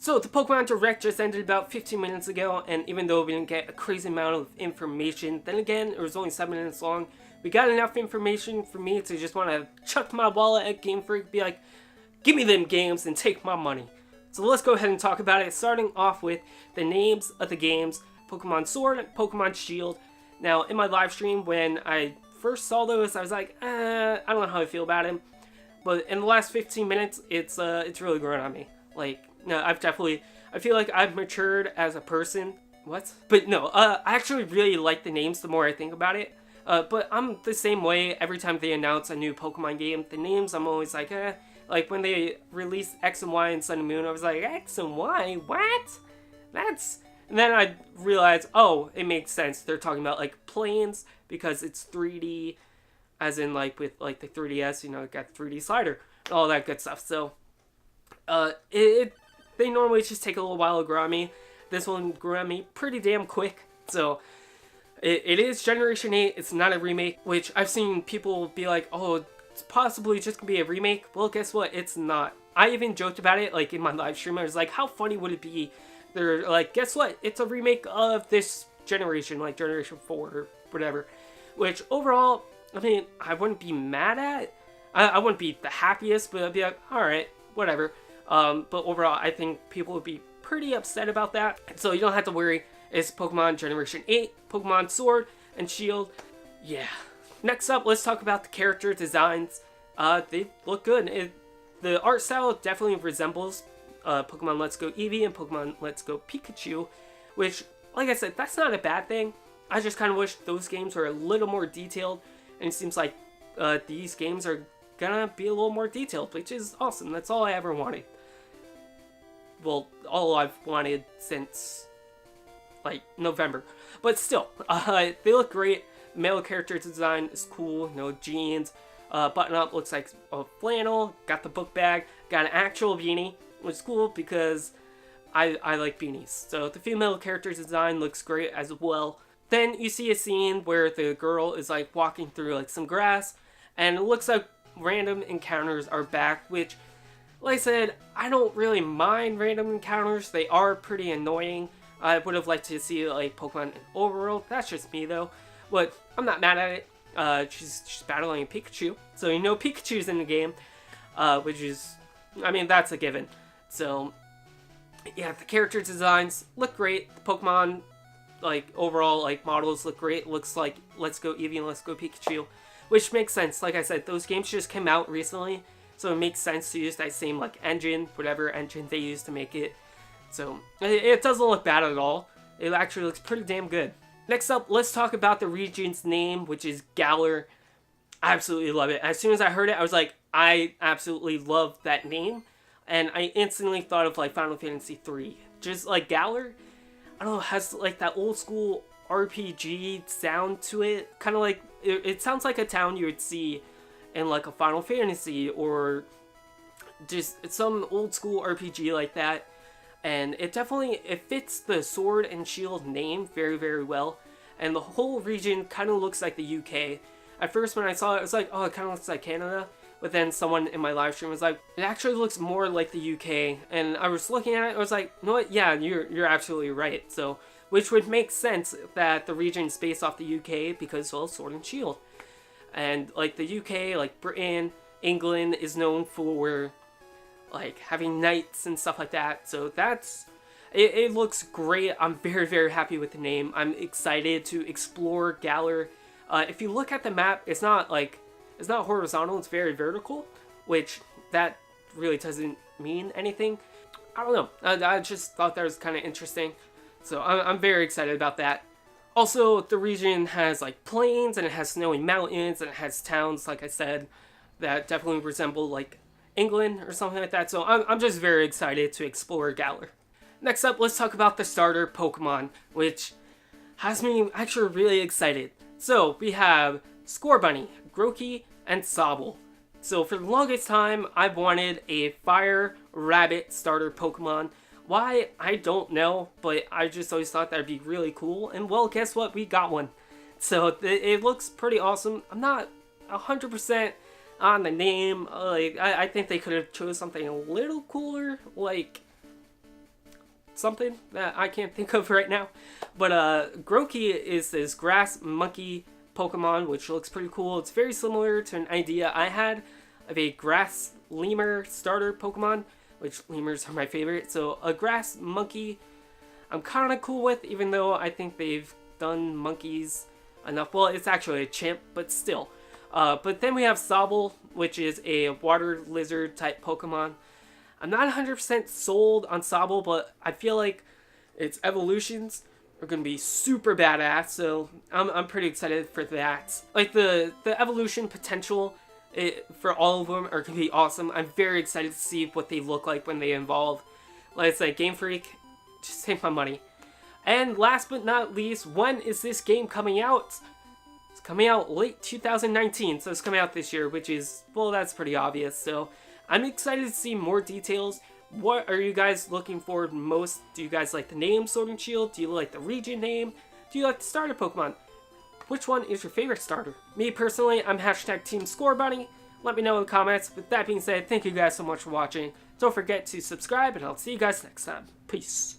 So the Pokemon Direct just ended about 15 minutes ago, and even though we didn't get a crazy amount of information, then again, it was only 7 minutes long, we got enough information for me to just want to chuck my wallet at Game Freak, be like, give me them games and take my money. So let's go ahead and talk about it, starting off with the names of the games, Pokemon Sword and Pokemon Shield. Now, in my live stream, when I first saw those, I was like, I don't know how I feel about him. But in the last 15 minutes, it's really grown on me. Like, no, I feel like I've matured as a person. What? But no, I actually really like the names the more I think about it. But I'm the same way every time they announce a new Pokemon game. The names, I'm always like, Like, when they released X and Y and Sun and Moon, I was like, X and Y? What? And then I realized, oh, it makes sense. They're talking about, like, planes, because it's 3D, as in, like, with, like, the 3DS, you know, it got 3D slider, and all that good stuff. So, they normally just take a little while to grow on me. This one grew on me pretty damn quick. So, it is Generation 8. It's not a remake, which I've seen people be like, oh, it's possibly just gonna be a remake. Well, guess what? It's not. I even joked about it, like, in my live stream. I was like, how funny would it be? They're like, guess what? It's a remake of this generation, like Generation 4 or whatever. Which, overall, I mean, I wouldn't be mad at. I wouldn't be the happiest, but I'd be like, alright, whatever. But overall, I think people would be pretty upset about that. So you don't have to worry. It's Pokemon Generation 8, Pokemon Sword and Shield. Yeah. Next up, let's talk about the character designs. They look good. The art style definitely resembles Pokemon Let's Go Eevee and Pokemon Let's Go Pikachu, which, like I said, that's not a bad thing. I just kind of wish those games were a little more detailed, and it seems like these games are gonna be a little more detailed, which is awesome. That's all I ever wanted. Well, all I've wanted since, like, November. But still, they look great. Male character design is cool. No jeans. Button up looks like a flannel. Got the book bag. Got an actual beanie, which is cool because I like beanies. So the female character design looks great as well. Then you see a scene where the girl is like walking through like some grass, and it looks like random encounters are back, which, like I said, I don't really mind random encounters. They are pretty annoying. I would have liked to see like Pokemon in Overworld. That's just me though. But I'm not mad at it. She's battling a Pikachu, so you know Pikachu's in the game, which is, I mean, that's a given. So yeah, the character designs look great. The Pokemon, like, overall, like, models look great. Looks like Let's Go Eevee and Let's Go Pikachu, which makes sense. Like I said, those games just came out recently, so it makes sense to use that same, like, engine, whatever engine they used to make it. So it doesn't look bad at all. It actually looks pretty damn good. Next up, let's talk about the region's name, which is Galar. I absolutely love it. As soon as I heard it, I was like, I absolutely love that name. And I instantly thought of, like, Final Fantasy III. Just, like, Galar, I don't know, has, like, that old school RPG sound to it. Kind of like, it sounds like a town you would see in, like, a Final Fantasy, or just some old school RPG like that. And it fits the Sword and Shield name very, very well. And the whole region kind of looks like the UK. At first, when I saw it, I was like, oh, it kind of looks like Canada. But then someone in my live stream was like, it actually looks more like the UK. And I was looking at it, I was like, you know what? Yeah, you're absolutely right. So, which would make sense that the region's based off the UK because, well, Sword and Shield. And, like, the UK, like, Britain, England is known for, like, having knights and stuff like that. So it looks great. I'm very, very happy with the name. I'm excited to explore Galar. If you look at the map, it's not horizontal, it's very vertical, which that really doesn't mean anything. I don't know. I just thought that was kind of interesting. So I'm very excited about that. Also, the region has, like, plains, and it has snowy mountains, and it has towns, like I said, that definitely resemble, like, England or something like that. So I'm just very excited to explore Galar. Next up, let's talk about the starter Pokemon, which has me actually really excited. So we have Scorbunny, Grookey, and Sobble. So for the longest time, I've wanted a Fire Rabbit starter Pokemon. Why? I don't know, but I just always thought that'd be really cool. And well, guess what? We got one. So it looks pretty awesome. I'm not 100% on the name. Like, I think they could have chose something a little cooler. Like, something that I can't think of right now. But Grookey is this grass monkey Pokemon, which looks pretty cool. It's very similar to an idea I had of a grass lemur starter Pokemon, which lemurs are my favorite. So a grass monkey I'm kind of cool with, even though I think they've done monkeys enough. Well, it's actually a chimp, but still. But then we have Sobble, which is a water lizard type Pokemon. I'm not 100% sold on Sobble, but I feel like its evolutions are going to be super badass, so I'm pretty excited for that. Like, the evolution potential for all of them are going to be awesome. I'm very excited to see what they look like when they evolve. Like I said, Game Freak, just take my money. And last but not least, when is this game coming out? It's coming out late 2019, so it's coming out this year, which is, well, that's pretty obvious. So I'm excited to see more details. What are you guys looking forward most? Do you guys like the name Sword and Shield? Do you like the region name? Do you like the starter Pokemon? Which one is your favorite starter? Me personally, I'm hashtag Team Scorebunny. Let me know in the comments. With that being said, thank you guys so much for watching. Don't forget to subscribe, and I'll see you guys next time. Peace.